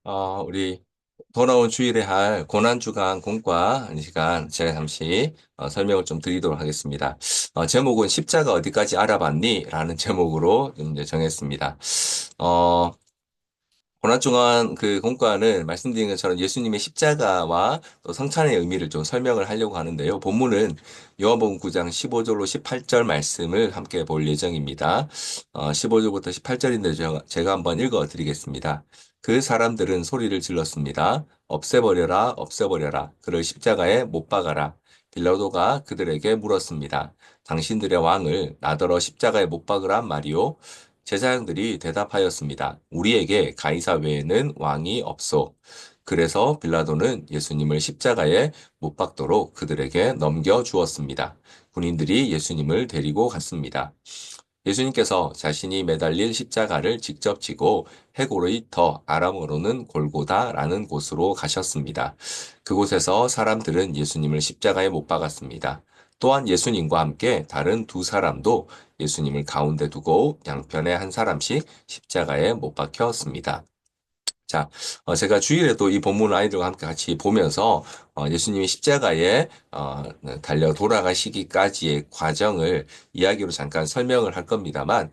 우리 돌아온 주일에 할 고난주간 공과 시간 제가 잠시 설명을 좀 드리도록 하겠습니다. 제목은 십자가 어디까지 알아봤니? 라는 제목으로 좀 이제 정했습니다. 어, 고난주간 그 공과는 말씀드린 것처럼 예수님의 십자가와 또 성찬의 의미를 좀 설명을 하려고 하는데요. 본문은 요한복음 9장 15절로 18절 말씀을 함께 볼 예정입니다. 15절부터 18절인데 제가 한번 읽어 드리겠습니다. 그 사람들은 소리를 질렀습니다. 없애버려라, 없애버려라. 그를 십자가에 못 박아라. 빌라도가 그들에게 물었습니다. 당신들의 왕을 나더러 십자가에 못 박으란 말이오? 제사장들이 대답하였습니다. 우리에게 가이사 외에는 왕이 없소. 그래서 빌라도는 예수님을 십자가에 못 박도록 그들에게 넘겨 주었습니다. 군인들이 예수님을 데리고 갔습니다. 예수님께서 자신이 매달릴 십자가를 직접 지고 헤고로이 터 아람어로는 골고다라는 곳으로 가셨습니다. 그곳에서 사람들은 예수님을 십자가에 못 박았습니다. 또한 예수님과 함께 다른 두 사람도 예수님을 가운데 두고 양편에 한 사람씩 십자가에 못 박혔습니다. 자, 제가 주일에도 이 본문을 아이들과 함께 같이 보면서 예수님이 십자가에 달려 돌아가시기까지의 과정을 이야기로 잠깐 설명을 할 겁니다만,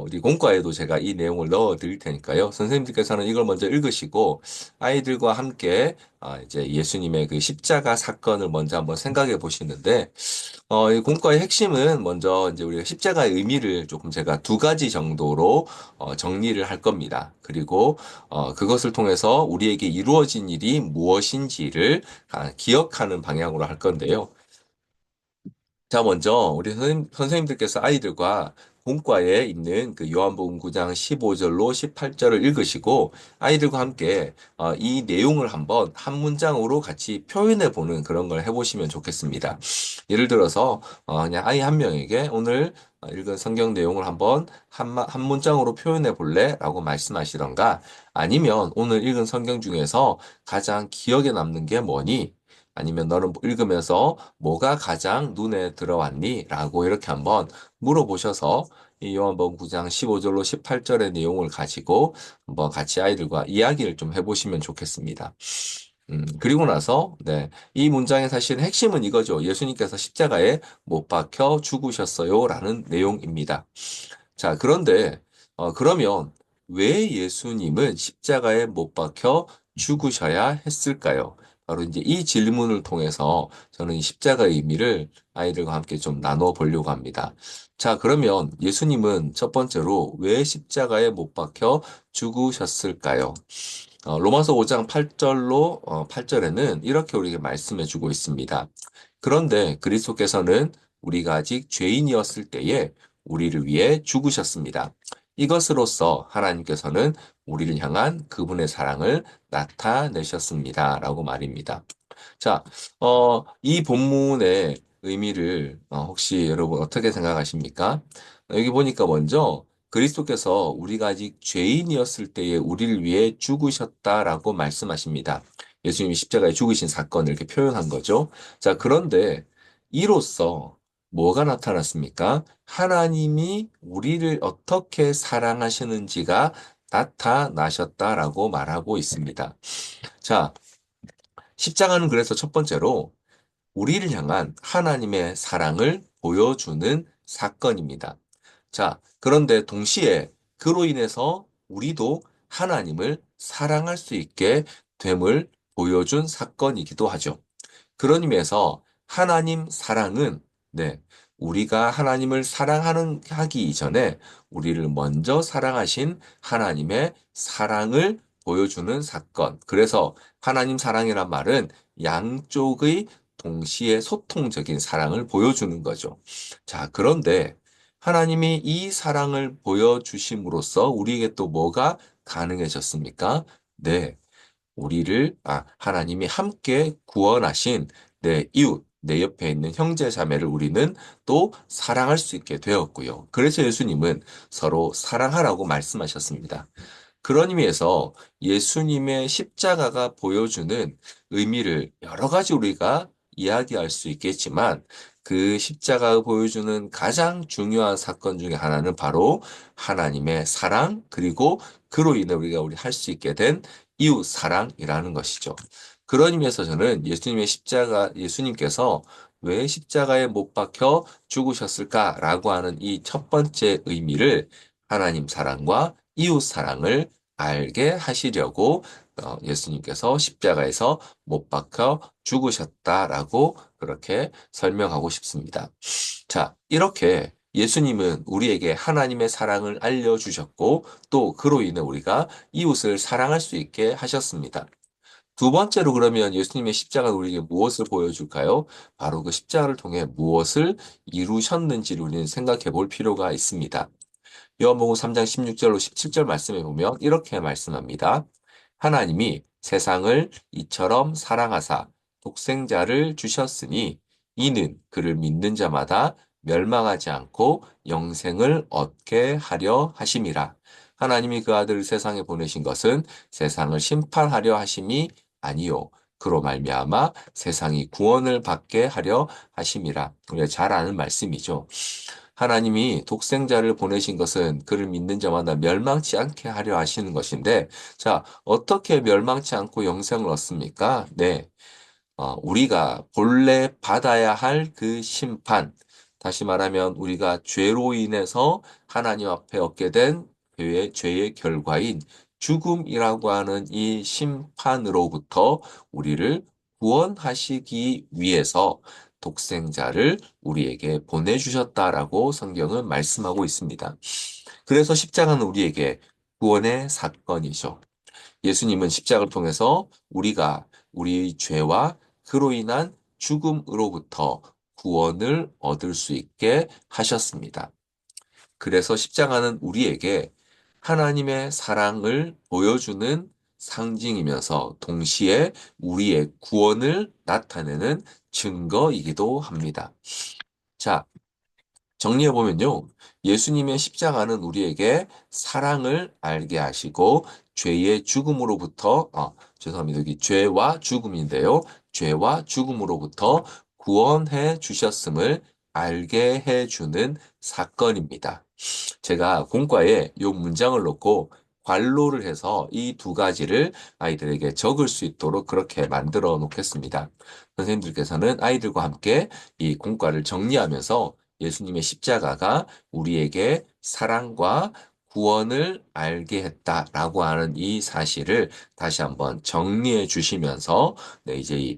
우리 공과에도 제가 이 내용을 넣어 드릴 테니까요. 선생님들께서는 이걸 먼저 읽으시고 아이들과 함께 이제 예수님의 그 십자가 사건을 먼저 한번 생각해 보시는데, 이 공과의 핵심은 먼저 이제 우리가 십자가의 의미를 조금 제가 두 가지 정도로 정리를 할 겁니다. 그리고 그것을 통해서 우리에게 이루어진 일이 무엇인지를 기억하는 방향으로 할 건데요. 자, 먼저 우리 선생님들께서 아이들과 본과에 있는 그 요한복음 9장 15절로 18절을 읽으시고 아이들과 함께 이 내용을 한번 한 문장으로 같이 표현해 보는 그런 걸 해보시면 좋겠습니다. 예를 들어서 그냥 아이 한 명에게 오늘 읽은 성경 내용을 한번 한 문장으로 표현해 볼래? 라고 말씀하시던가 아니면 오늘 읽은 성경 중에서 가장 기억에 남는 게 뭐니? 아니면 너는 읽으면서 뭐가 가장 눈에 들어왔니? 라고 이렇게 한번 물어보셔서 이 요한복음 9장 15절로 18절의 내용을 가지고 한번 같이 아이들과 이야기를 좀 해보시면 좋겠습니다. 그리고 나서, 네, 이 문장의 사실 핵심은 이거죠. 예수님께서 십자가에 못 박혀 죽으셨어요. 라는 내용입니다. 자, 그런데, 그러면 왜 예수님은 십자가에 못 박혀 죽으셔야 했을까요? 바로 이제 이 질문을 통해서 저는 이 십자가의 의미를 아이들과 함께 좀 나눠 보려고 합니다. 자, 그러면 예수님은 첫 번째로 왜 십자가에 못 박혀 죽으셨을까요? 로마서 5장 8절로 8절에는 이렇게 우리에게 말씀해 주고 있습니다. 그런데 그리스도께서는 우리가 아직 죄인이었을 때에 우리를 위해 죽으셨습니다. 이것으로써 하나님께서는 우리를 향한 그분의 사랑을 나타내셨습니다. 라고 말입니다. 자, 이 본문의 의미를 혹시 여러분 어떻게 생각하십니까? 여기 보니까 먼저 그리스도께서 우리가 아직 죄인이었을 때에 우리를 위해 죽으셨다라고 말씀하십니다. 예수님이 십자가에 죽으신 사건을 이렇게 표현한 거죠. 자, 그런데 이로써 뭐가 나타났습니까? 하나님이 우리를 어떻게 사랑하시는지가 나타나셨다라고 말하고 있습니다. 자, 십자가는 그래서 첫 번째로 우리를 향한 하나님의 사랑을 보여주는 사건입니다. 자, 그런데 동시에 그로 인해서 우리도 하나님을 사랑할 수 있게 됨을 보여준 사건이기도 하죠. 그런 의미에서 하나님 사랑은 네, 우리가 하나님을 사랑하는 하기 이전에 우리를 먼저 사랑하신 하나님의 사랑을 보여주는 사건. 그래서 하나님 사랑이란 말은 양쪽의 동시에 소통적인 사랑을 보여주는 거죠. 자, 그런데 하나님이 이 사랑을 보여주심으로써 우리에게 또 뭐가 가능해졌습니까? 네. 하나님이 함께 구원하신 내 이웃, 내 옆에 있는 형제 자매를 우리는 또 사랑할 수 있게 되었고요. 그래서 예수님은 서로 사랑하라고 말씀하셨습니다. 그런 의미에서 예수님의 십자가가 보여주는 의미를 여러 가지 우리가 이야기할 수 있겠지만 그 십자가가 보여주는 가장 중요한 사건 중에 하나는 바로 하나님의 사랑 그리고 그로 인해 우리 할 수 있게 된 이웃 사랑이라는 것이죠. 그런 의미에서 저는 예수님께서 왜 십자가에 못 박혀 죽으셨을까라고 하는 이 첫 번째 의미를 하나님 사랑과 이웃 사랑을 알게 하시려고 예수님께서 십자가에서 못 박혀 죽으셨다라고 그렇게 설명하고 싶습니다. 자, 이렇게 예수님은 우리에게 하나님의 사랑을 알려주셨고 또 그로 인해 우리가 이웃을 사랑할 수 있게 하셨습니다. 두 번째로 그러면 예수님의 십자가는 우리에게 무엇을 보여줄까요? 바로 그 십자가를 통해 무엇을 이루셨는지를 우리는 생각해 볼 필요가 있습니다. 요한복음 3장 16절로 17절 말씀에 보면 이렇게 말씀합니다. 하나님이 세상을 이처럼 사랑하사 독생자를 주셨으니 이는 그를 믿는 자마다 멸망하지 않고 영생을 얻게 하려 하심이라. 하나님이 그 아들을 세상에 보내신 것은 세상을 심판하려 하심이 아니요 그로 말미암아 세상이 구원을 받게 하려 하심이라. 우리가 잘 아는 말씀이죠. 하나님이 독생자를 보내신 것은 그를 믿는 자마다 멸망치 않게 하려 하시는 것인데, 자, 어떻게 멸망치 않고 영생을 얻습니까? 네. 우리가 본래 받아야 할 그 심판, 다시 말하면 우리가 죄로 인해서 하나님 앞에 얻게 된 죄의 결과인 죽음이라고 하는 이 심판으로부터 우리를 구원하시기 위해서 독생자를 우리에게 보내주셨다라고 성경은 말씀하고 있습니다. 그래서 십자가는 우리에게 구원의 사건이죠. 예수님은 십자가를 통해서 우리가 우리의 죄와 그로 인한 죽음으로부터 구원을 얻을 수 있게 하셨습니다. 그래서 십자가는 우리에게 하나님의 사랑을 보여주는 상징이면서 동시에 우리의 구원을 나타내는 증거이기도 합니다. 자, 정리해보면요. 예수님의 십자가는 우리에게 사랑을 알게 하시고 죄의 죽음으로부터, 죄송합니다. 여기 죄와 죽음인데요. 죄와 죽음으로부터 구원해 주셨음을 알게 해주는 사건입니다. 제가 공과에 이 문장을 놓고 관로를 해서 이 두 가지를 아이들에게 적을 수 있도록 그렇게 만들어 놓겠습니다. 선생님들께서는 아이들과 함께 이 공과를 정리하면서 예수님의 십자가가 우리에게 사랑과 구원을 알게 했다라고 하는 이 사실을 다시 한번 정리해 주시면서 네, 이제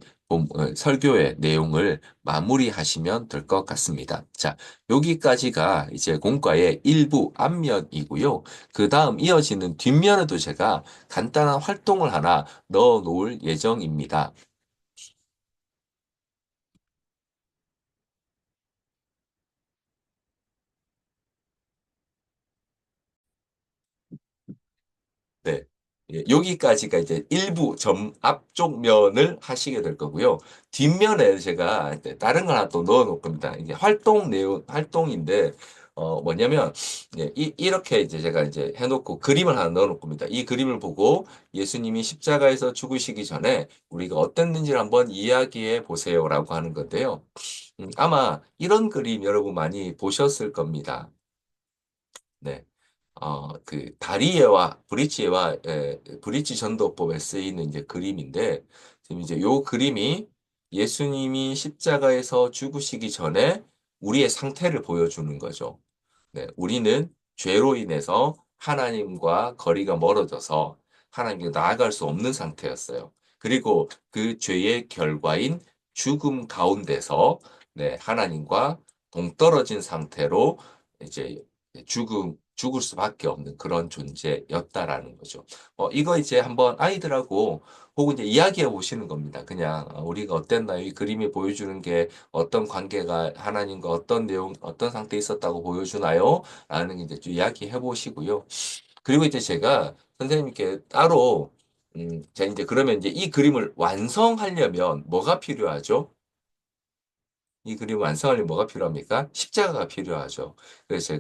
설교의 내용을 마무리하시면 될 것 같습니다. 자, 여기까지가 이제 공과의 일부 앞면이고요. 그 다음 이어지는 뒷면에도 제가 간단한 활동을 하나 넣어 놓을 예정입니다. 네. 예, 여기까지가 이제 일부 앞쪽 면을 하시게 될 거고요. 뒷면에 제가 이제 다른 걸 하나 또 넣어 놓을 겁니다. 이게 활동인데, 뭐냐면, 예, 이렇게 이제 제가 이제 해놓고 그림을 하나 넣어 놓을 겁니다. 이 그림을 보고 예수님이 십자가에서 죽으시기 전에 우리가 어땠는지를 한번 이야기해 보세요라고 하는 건데요. 아마 이런 그림 여러분 많이 보셨을 겁니다. 네. 그 다리에와 브릿지 전도법에 쓰이는 이제 그림인데 지금 이제 요 그림이 예수님이 십자가에서 죽으시기 전에 우리의 상태를 보여주는 거죠. 네, 우리는 죄로 인해서 하나님과 거리가 멀어져서 하나님께 나아갈 수 없는 상태였어요. 그리고 그 죄의 결과인 죽음 가운데서 네, 하나님과 동떨어진 상태로 이제 죽을 수밖에 없는 그런 존재였다라는 거죠. 이거 이제 한번 아이들하고 혹은 이제 이야기해 보시는 겁니다. 그냥 우리가 어땠나요? 이 그림이 보여주는 게 어떤 관계가 하나님과 어떤 내용, 어떤 상태에 있었다고 보여주나요? 라는 이제 좀 이야기해 보시고요. 그리고 이제 제가 선생님께 따로, 자, 이제 그러면 이제 이 그림을 완성하려면 뭐가 필요하죠? 이 그림 완성하려면 뭐가 필요합니까? 십자가가 필요하죠. 그래서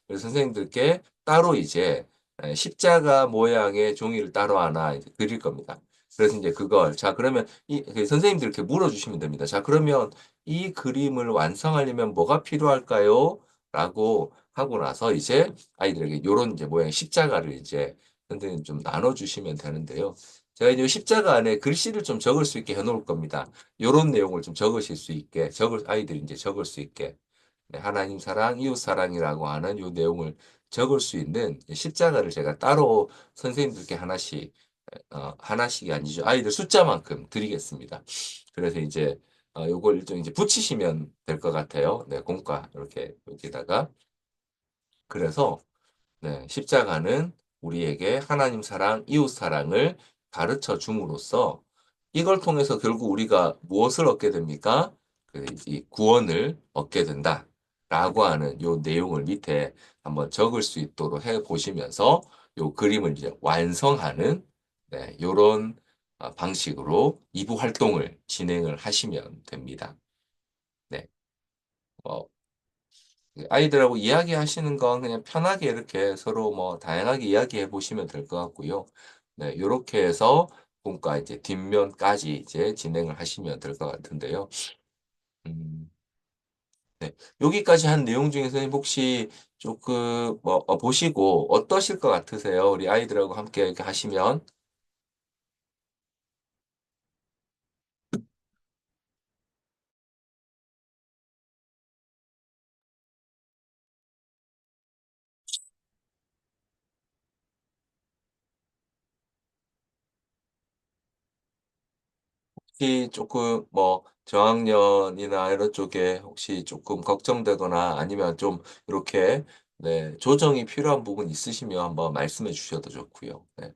선생님들께 따로 이제 십자가 모양의 종이를 따로 하나 이제 드릴 겁니다. 그래서 이제 자, 그러면 그 선생님들 이렇게 물어주시면 됩니다. 자, 그러면 이 그림을 완성하려면 뭐가 필요할까요? 라고 하고 나서 이제 아이들에게 요런 이제 모양의 십자가를 이제 선생님 좀 나눠주시면 되는데요. 제가 이제 십자가 안에 글씨를 좀 적을 수 있게 해놓을 겁니다. 요런 내용을 좀 적으실 수 있게, 아이들이 이제 적을 수 있게. 네, 하나님 사랑, 이웃 사랑이라고 하는 요 내용을 적을 수 있는 십자가를 제가 따로 선생님들께 하나씩, 하나씩이 아니죠. 아이들 숫자만큼 드리겠습니다. 그래서 이제, 요걸 좀 이제 붙이시면 될 것 같아요. 네, 공과 이렇게 여기다가. 그래서 네, 십자가는 우리에게 하나님 사랑, 이웃 사랑을 가르쳐 줌으로써 이걸 통해서 결국 우리가 무엇을 얻게 됩니까? 이 구원을 얻게 된다. 라고 하는 요 내용을 밑에 한번 적을 수 있도록 해 보시면서 요 그림을 이제 완성하는 네, 요런 방식으로 2부 활동을 진행을 하시면 됩니다. 네. 어, 아이들하고 이야기하시는 건 그냥 편하게 이렇게 서로 뭐 다양하게 이야기해 보시면 될 것 같고요. 네, 요렇게 해서 본과 이제 뒷면까지 이제 진행을 하시면 될 것 같은데요. 음, 네. 여기까지 한 내용 중에 선생님 혹시 조금 뭐 보시고 어떠실 것 같으세요? 우리 아이들하고 함께 이렇게 하시면. 혹시 조금 뭐 저학년이나 이런 쪽에 혹시 조금 걱정되거나 아니면 좀 이렇게 네, 조정이 필요한 부분 있으시면 한번 말씀해 주셔도 좋고요. 네.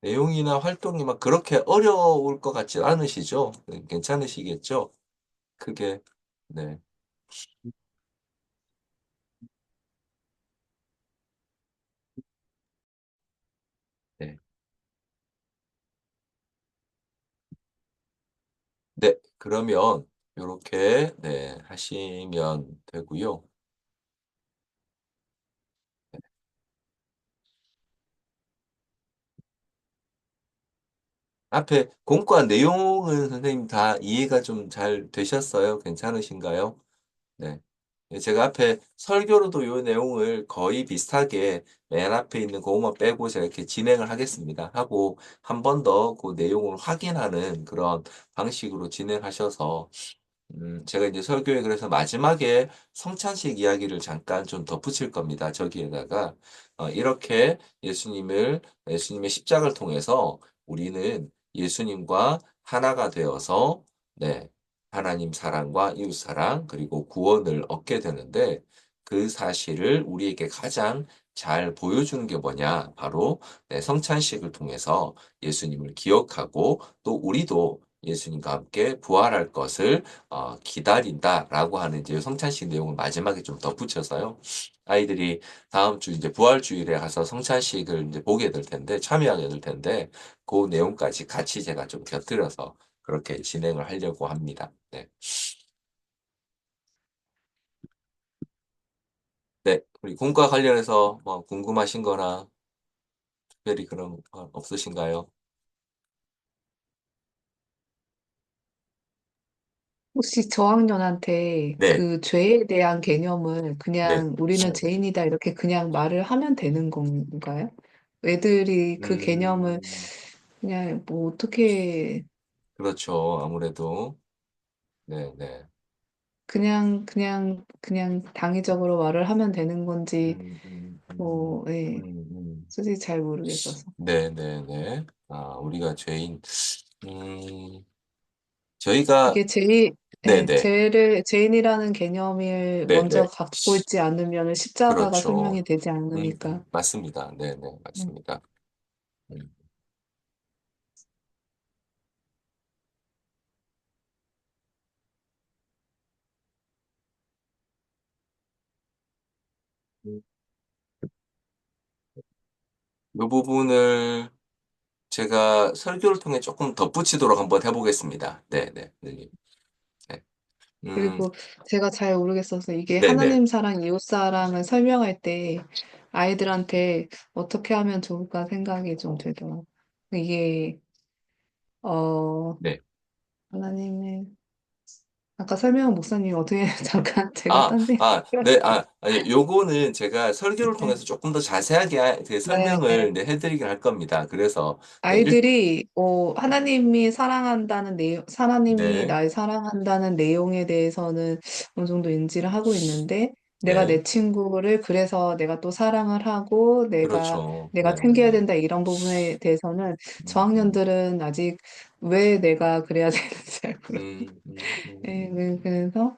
내용이나 활동이 막 그렇게 어려울 것 같지 않으시죠? 네, 괜찮으시겠죠? 그게 네. 네. 네. 그러면 요렇게 네, 하시면 되고요. 앞에 공과 내용은 선생님 다 이해가 좀 잘 되셨어요? 괜찮으신가요? 네. 예, 제가 앞에 설교로도 요 내용을 거의 비슷하게 맨 앞에 있는 그것만 빼고 제가 이렇게 진행을 하겠습니다. 하고 한 번 더 그 내용을 확인하는 그런 방식으로 진행하셔서 제가 이제 설교에 그래서 마지막에 성찬식 이야기를 잠깐 좀 덧붙일 겁니다. 저기에다가 이렇게 예수님의 십자가를 통해서 우리는 예수님과 하나가 되어서 네, 하나님 사랑과 이웃 사랑 그리고 구원을 얻게 되는데 그 사실을 우리에게 가장 잘 보여주는 게 뭐냐? 바로 네, 성찬식을 통해서 예수님을 기억하고 또 우리도 예수님과 함께 부활할 것을 기다린다라고 하는 이제 성찬식 내용을 마지막에 좀 덧붙여서요. 아이들이 다음 주 이제 부활주일에 가서 성찬식을 이제 보게 될 텐데, 참여하게 될 텐데, 그 내용까지 같이 제가 좀 곁들여서 그렇게 진행을 하려고 합니다. 네. 네. 우리 공과 관련해서 뭐 궁금하신 거나 특별히 그런 거 없으신가요? 혹시 저학년한테 네. 그 죄에 대한 개념을 네. 그냥 우리는 죄인이다 이렇게 그냥 말을 하면 되는 건가요? 애들이 그 개념을 음, 그냥 뭐 어떻게 그렇죠. 아무래도. 네, 네. 그냥 당위적으로 말을 하면 되는 건지 음, 음, 뭐 음, 예. 음, 음. 솔직히 잘 모르겠어서. 네네네. 우리가 죄인, 음, 저희가, 이게 죄 예, 네네. 죄를 죄인이라는 개념을 먼저 네네. 갖고 있지 않으면은 십자가가 설명이 그렇죠. 되지 않으니까. 맞습니다. 네네. 음. 맞습니다. 음. 이 부분을 제가 설교를 통해 조금 덧붙이도록 한번 해보겠습니다. 네네. 네. 네. 음, 그리고 제가 잘 모르겠어서 이게 네네. 하나님 사랑, 이웃 사랑을 설명할 때 아이들한테 어떻게 하면 좋을까 생각이 좀 들더라고요. 이게, 어, 네. 하나님의, 아까 설명한 목사님 어떻게, 잠깐 제가 딴 생각. 네, 아니, 요거는 제가 설교를 네. 통해서 조금 더 자세하게 그 네. 설명을 네, 해드리긴 할 겁니다. 그래서, 네, 아이들이 하나님이 사랑한다는 내용, 하나님이 네, 날 사랑한다는 내용에 대해서는 어느 정도 인지를 하고 있는데 내가 네, 내 친구를 그래서 내가 또 사랑을 하고 그렇죠. 내가 네, 챙겨야 네. 된다 이런 부분에 대해서는 음, 음, 저학년들은 아직 왜 내가 그래야 되는지 잘 모르. 예, 그래서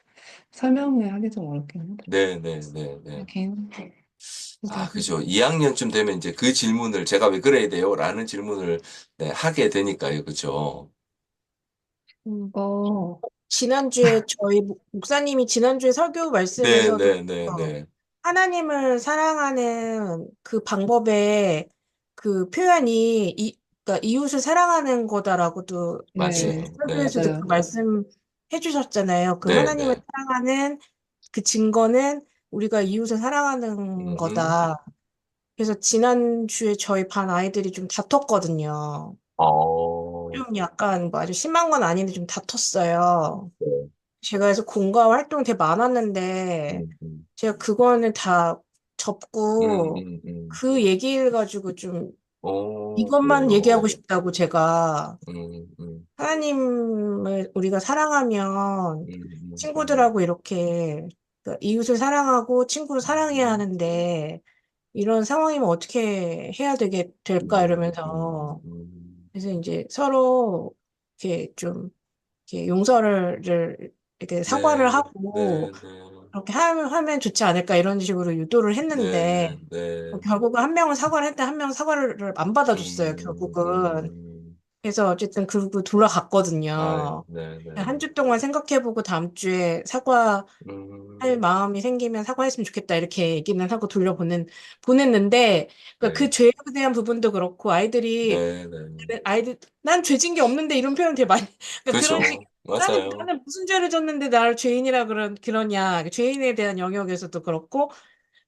설명을 하기 좀 어렵긴 하더라고요. 네, 네, 네, 네. 그냥 개인 생각은. 그죠. 2학년쯤 되면 이제 그 질문을 제가 왜 그래야 돼요? 라는 질문을 네, 하게 되니까요. 그죠. 이거 지난주에 저희 목사님이 지난주에 설교 네, 말씀에서도 네, 네, 네. 하나님을 사랑하는 그 방법에 그 표현이 그러니까 이웃을 사랑하는 거다라고도 이제 네, 맞아요. 네, 설교에서도 맞아요. 그 말씀해 주셨잖아요. 그 네, 하나님을 네. 사랑하는 그 증거는 우리가 이웃을 사랑하는 음, 거다. 그래서 지난주에 저희 반 아이들이 좀 다퉜거든요. 어, 좀 약간 뭐 아주 심한 건 아닌데 좀 다퉜어요. 네. 제가 그래서 공과 활동이 되게 많았는데, 음, 음, 제가 그거는 다 음, 접고, 음, 음. 그 얘기를 가지고 좀 이것만 얘기하고 그래요. 싶다고 제가, 음, 음, 하나님을 우리가 사랑하면 음, 친구들하고 이렇게, 그러니까 이웃을 사랑하고 친구를 사랑해야 음, 하는데, 이런 상황이면 어떻게 해야 될까 이러면서, 그래서 이제 서로 이렇게 좀, 이렇게 용서를 이렇게 사과를 네, 하고, 네, 네, 그렇게 하면 좋지 않을까 이런 식으로 유도를 했는데 네, 네. 결국은 한 명은 사과를 했는데 한 명은 사과를 안 받아줬어요 결국은. 음. 그래서 어쨌든 그리고 아, 돌아갔거든요. 네, 네, 한 네. 주 동안 생각해보고 다음 주에 사과할 음, 마음이 생기면 사과했으면 좋겠다 이렇게 얘기는 하고 보냈는데 그러니까 그 네, 죄에 대한 부분도 그렇고 네, 네. 아이들 난 죄진 게 없는데 이런 표현 되게 많이 그러니까 그런 식 그죠. 맞아요. 나는 무슨 죄를 졌는데 나를 죄인이라 그러냐 죄인에 대한 영역에서도 그렇고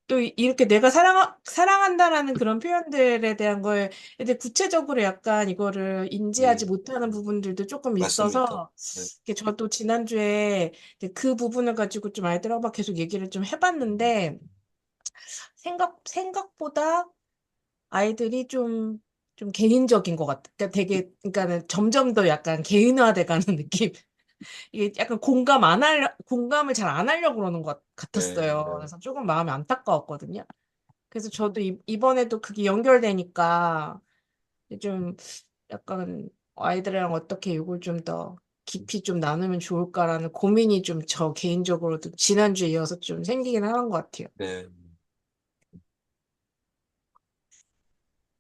또 이렇게 내가 사랑한다라는 그런 표현들에 대한 거에 근데 구체적으로 약간 이거를 인지하지 음, 못하는 부분들도 조금 맞습니다. 있어서 네. 이게 저도 지난주에 이제 그 부분을 가지고 좀 아이들하고 막 계속 얘기를 좀 해봤는데 생각보다 아이들이 좀 개인적인 것 같아. 그러니까 그러니까는 점점 더 약간 개인화돼 가는 느낌. 이게 약간 공감을 잘 안 하려고 그러는 것 네, 같았어요. 네. 그래서 조금 마음이 안타까웠거든요. 그래서 저도 이번에도 그게 연결되니까 좀 약간 아이들이랑 어떻게 이걸 좀 더 깊이 좀 나누면 좋을까라는 고민이 좀 저 개인적으로도 지난주에 이어서 좀 생기긴 하는 것 같아요. 네.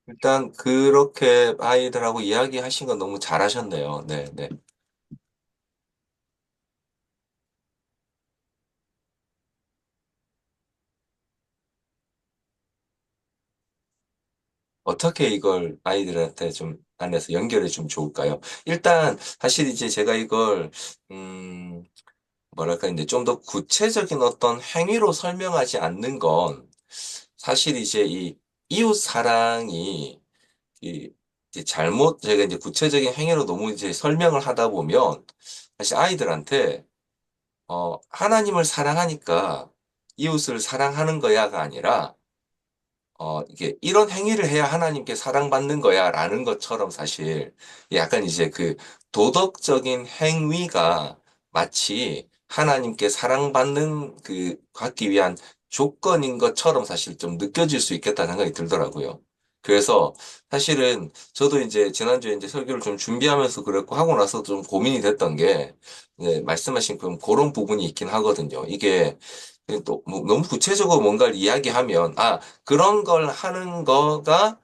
일단 그렇게 아이들하고 이야기하신 건 너무 잘하셨네요. 네, 네. 어떻게 이걸 아이들한테 좀 안에서 연결해 주면 좋을까요? 일단 사실 이제 제가 이걸 뭐랄까 이제 좀 더 구체적인 어떤 행위로 설명하지 않는 건 사실 이제 이 이웃 사랑이 이 이제 잘못 제가 이제 구체적인 행위로 너무 이제 설명을 하다 보면 사실 아이들한테 하나님을 사랑하니까 이웃을 사랑하는 거야가 아니라 이게 이런 행위를 해야 하나님께 사랑받는 거야 라는 것처럼 사실 약간 이제 그 도덕적인 행위가 마치 하나님께 사랑받는 받기 위한 조건인 것처럼 사실 좀 느껴질 수 있겠다는 생각이 들더라고요. 그래서 사실은 저도 이제 지난주에 이제 설교를 좀 준비하면서 그랬고 하고 나서 좀 고민이 됐던 게 말씀하신 그런 부분이 있긴 하거든요. 이게 또뭐 너무 구체적으로 뭔가를 이야기하면 그런 걸 하는 거가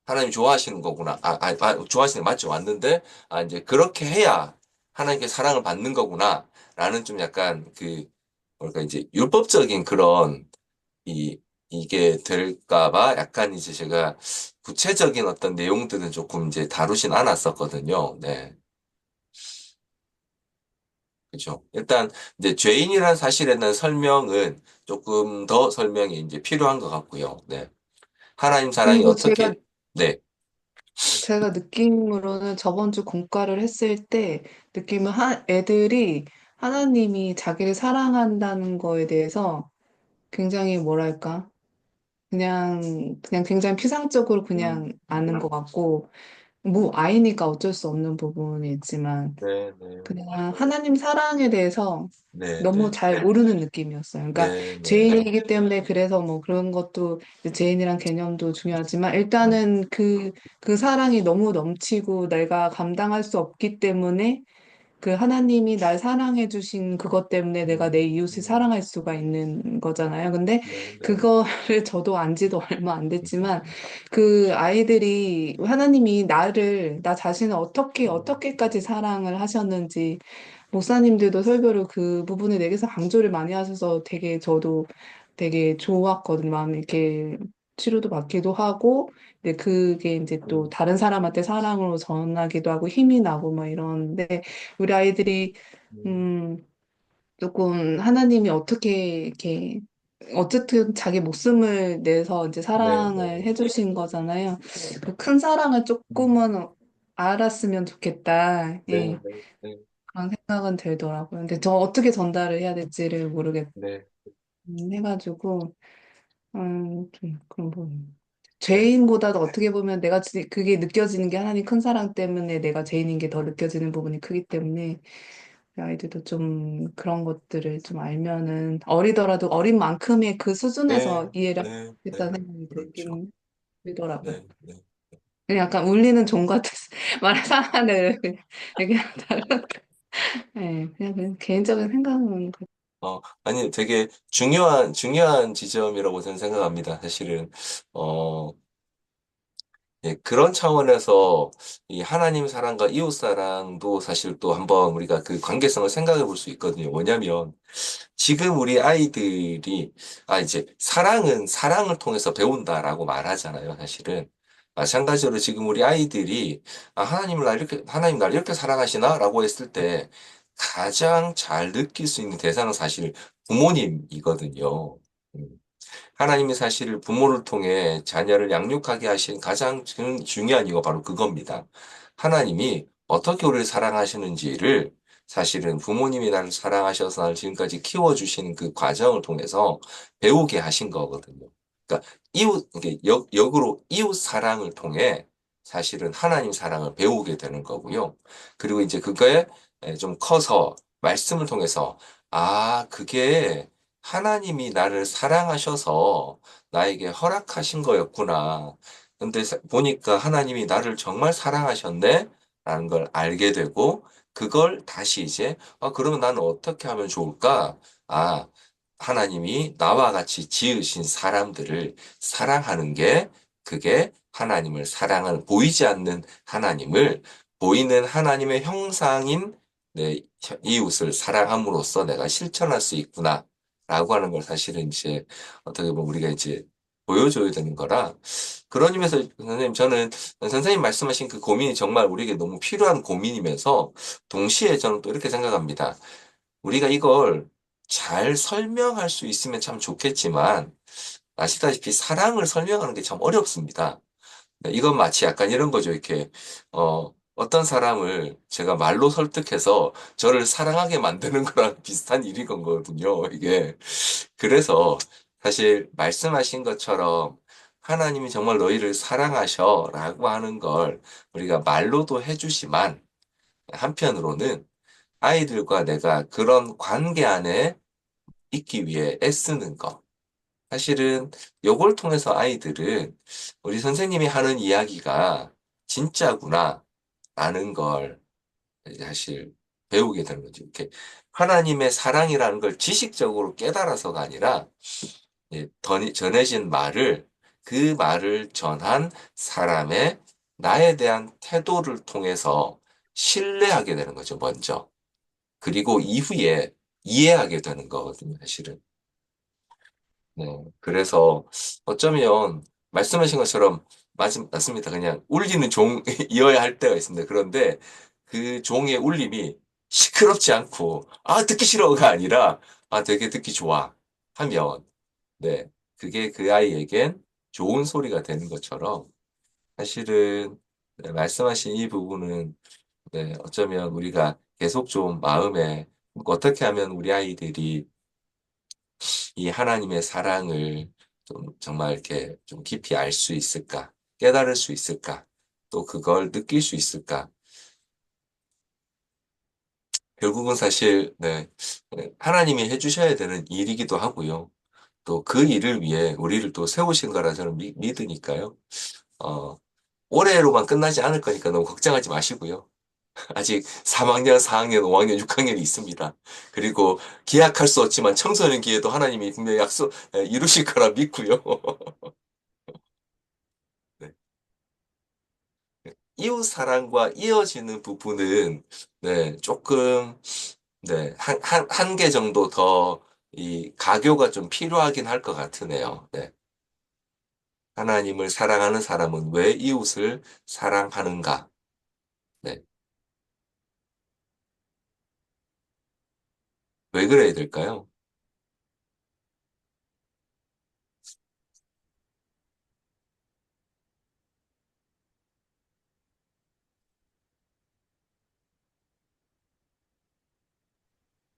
하나님 좋아하시는 거구나. 좋아하시는 거 맞죠? 맞는데, 이제 그렇게 해야 하나님께 사랑을 받는 거구나. 라는 좀 약간 뭐랄까, 이제 율법적인 그런, 이, 이게 될까 봐 약간 이제 제가 구체적인 어떤 내용들은 조금 이제 다루진 않았었거든요. 네. 그렇죠. 일단 이제 죄인이라는 사실에 대한 설명은 조금 더 설명이 이제 필요한 것 같고요. 네. 하나님 사랑이 그리고 제가 어떻게, 네, 제가 느낌으로는 저번 주 공과를 했을 때 느낌은 애들이 하나님이 자기를 사랑한다는 거에 대해서 굉장히 뭐랄까 그냥 굉장히 피상적으로 그냥 아는 것 같고 뭐 아이니까 어쩔 수 없는 부분이 있지만 네, 네, 그냥 하나님 사랑에 대해서 네, 너무 네, 잘 모르는 느낌이었어요. 그러니까 네, 네, 죄인이기 때문에 그래서 뭐 그런 것도 이제 죄인이란 개념도 중요하지만 음, 일단은 그 사랑이 너무 넘치고 내가 감당할 수 없기 때문에 그 하나님이 날 사랑해 주신 그것 때문에 내가 내 이웃을 사랑할 수가 있는 거잖아요. 근데 네, 네, 그거를 저도 안 지도 얼마 안 됐지만 그 아이들이 하나님이 나 자신을 어떻게까지 사랑을 하셨는지 목사님들도 설교를 그 부분에 대해서 강조를 많이 하셔서 되게 저도 되게 좋았거든요. 마음이 이렇게 치료도 받기도 하고, 근데 그게 이제 또 다른 사람한테 사랑으로 전하기도 하고 힘이 나고 막 이러는데 우리 아이들이 음, 음 조금 하나님이 어떻게 이렇게 어쨌든 자기 목숨을 내서 이제 네, 사랑을 네, 해주신 거잖아요. 그 큰 사랑을 조금은 알았으면 좋겠다. 네, 예. 네, 네, 그런 생각은 들더라고요. 근데 저 어떻게 전달을 해야 될지를 모르겠 네, 해가지고 좀 그런 부분. 네, 죄인보다도 어떻게 보면 그게 느껴지는 게 하나님 큰 사랑 때문에 내가 죄인인 게 더 느껴지는 부분이 크기 때문에 우리 아이들도 좀 그런 것들을 좀 알면은 어리더라도 어린 만큼의 그 네, 수준에서 이해를 네, 네, 하겠다는 생각이 그렇죠. 들긴 들더라고요. 네, 네. 그냥 약간 울리는 종 같은 말을 사안을 그냥 얘기하다가 그냥 개인적인 생각은 아니, 되게 중요한 지점이라고 저는 생각합니다. 사실은, 어, 예, 그런 차원에서 이 하나님 사랑과 이웃 사랑도 사실 또 한번 우리가 그 관계성을 생각해 볼 수 있거든요. 뭐냐면, 지금 우리 아이들이, 이제, 사랑은 사랑을 통해서 배운다라고 말하잖아요, 사실은. 마찬가지로 지금 우리 아이들이, 하나님 날 이렇게 사랑하시나? 라고 했을 때, 가장 잘 느낄 수 있는 대상은 사실 부모님이거든요. 음. 하나님이 사실 부모를 통해 자녀를 양육하게 하신 가장 중요한 이유가 바로 그겁니다. 하나님이 어떻게 우리를 사랑하시는지를 사실은 부모님이 나를 사랑하셔서 나를 지금까지 키워주시는 그 과정을 통해서 배우게 하신 거거든요. 그러니까 이게 역으로 이웃 사랑을 통해 사실은 하나님 사랑을 배우게 되는 거고요. 그리고 이제 그거에 좀 커서 말씀을 통해서 그게 하나님이 나를 사랑하셔서 나에게 허락하신 거였구나. 근데 보니까 하나님이 나를 정말 사랑하셨네? 라는 걸 알게 되고, 그걸 다시 이제, 그러면 나는 어떻게 하면 좋을까? 아, 하나님이 나와 같이 지으신 사람들을 사랑하는 게, 그게 하나님을 보이지 않는 하나님을, 보이는 하나님의 형상인 내 이웃을 사랑함으로써 내가 실천할 수 있구나. 라고 하는 걸 사실은 이제 어떻게 보면 우리가 이제 보여줘야 되는 거라 그런 의미에서 선생님 저는 선생님 말씀하신 그 고민이 정말 우리에게 너무 필요한 고민이면서 동시에 저는 또 이렇게 생각합니다. 우리가 이걸 잘 설명할 수 있으면 참 좋겠지만 아시다시피 사랑을 설명하는 게 참 어렵습니다. 네, 이건 마치 약간 이런 거죠. 이렇게, 어떤 사람을 제가 말로 설득해서 저를 사랑하게 만드는 거랑 비슷한 일인 거거든요. 이게. 그래서 사실 말씀하신 것처럼 하나님이 정말 너희를 사랑하셔 라고 하는 걸 우리가 말로도 해주지만 한편으로는 아이들과 내가 그런 관계 안에 있기 위해 애쓰는 것. 사실은 요걸 통해서 아이들은 우리 선생님이 하는 이야기가 진짜구나 라는 걸 사실 배우게 되는 거죠. 이렇게 하나님의 사랑이라는 걸 지식적으로 깨달아서가 아니라 전해진 그 말을 전한 사람의 나에 대한 태도를 통해서 신뢰하게 되는 거죠, 먼저. 그리고 이후에 이해하게 되는 거거든요, 사실은. 네. 그래서 어쩌면 말씀하신 것처럼 맞습니다. 그냥 울리는 종이어야 할 때가 있습니다. 그런데 그 종의 울림이 시끄럽지 않고, 아, 듣기 싫어가 아니라, 아, 되게 듣기 좋아. 하면, 네. 그게 그 아이에겐 좋은 소리가 되는 것처럼, 사실은, 네, 말씀하신 이 부분은, 네, 어쩌면 우리가 계속 좀 마음에, 어떻게 하면 우리 아이들이 이 하나님의 사랑을 좀 정말 이렇게 좀 깊이 알 수 있을까? 깨달을 수 있을까? 또 그걸 느낄 수 있을까? 결국은 사실, 네, 하나님이 해주셔야 되는 일이기도 하고요. 또 그 일을 위해 우리를 또 세우신 거라 저는 믿으니까요. 어, 올해로만 끝나지 않을 거니까 너무 걱정하지 마시고요. 아직 3학년, 4학년, 5학년, 6학년이 있습니다. 그리고 기약할 수 없지만 청소년 기회도 하나님이 분명히 이루실 거라 믿고요. 네. 이웃 사랑과 이어지는 부분은, 네, 조금, 네, 한 개 정도 더, 이, 가교가 좀 필요하긴 할 것 같으네요. 네. 하나님을 사랑하는 사람은 왜 이웃을 사랑하는가? 네. 왜 그래야 될까요?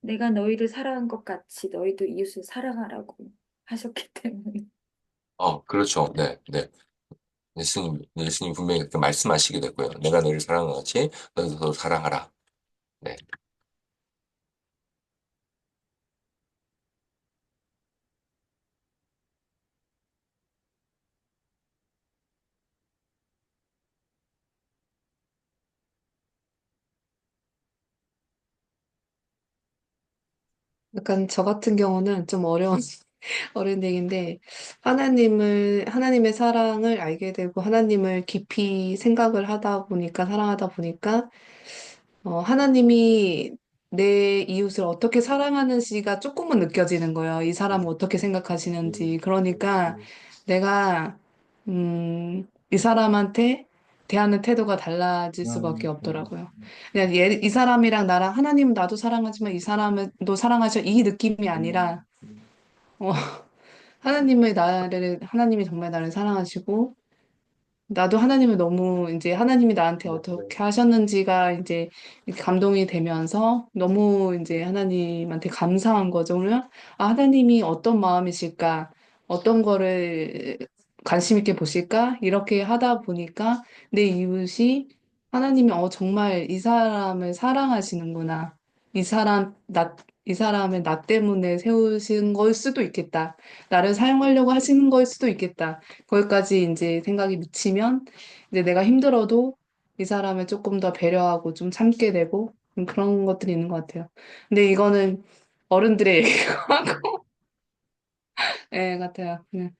내가 너희를 사랑한 것 같이 너희도 이웃을 사랑하라고 하셨기 때문에. 그렇죠. 네, 네. 예수님 분명히 그렇게 말씀하시게 됐고요. 내가 너를 사랑한 것 같이 너희도 사랑하라. 네. 약간 저 같은 경우는 좀 어려운 어려운 얘기인데 하나님의 사랑을 알게 되고 하나님을 깊이 생각을 하다 보니까 사랑하다 보니까 하나님이 내 이웃을 어떻게 사랑하는지가 조금은 느껴지는 거예요. 이 사람은 어떻게 생각하시는지. 그러니까 내가, 이 사람한테 대하는 태도가 달라질 수밖에 없더라고요. 그냥 이 사람이랑 나랑 하나님은 나도 사랑하지만 이 사람은 너 사랑하셔. 이 느낌이 아니라, 어, 하나님이 정말 나를 사랑하시고, 나도 하나님을 너무 이제 하나님이 나한테 어떻게 하셨는지가 이제 감동이 되면서 너무 이제 하나님한테 감사한 거죠. 그러면 하나님이 어떤 마음이실까? 어떤 거를 관심 있게 보실까? 이렇게 하다 보니까 내 이웃이 하나님이 정말 이 사람을 사랑하시는구나. 이 사람, 이 사람을 나 때문에 세우신 걸 수도 있겠다. 나를 사용하려고 하시는 걸 수도 있겠다. 거기까지 이제 생각이 미치면 이제 내가 힘들어도 이 사람을 조금 더 배려하고 좀 참게 되고 그런 것들이 있는 것 같아요. 근데 이거는 어른들의 얘기고 예, 같아요. 네.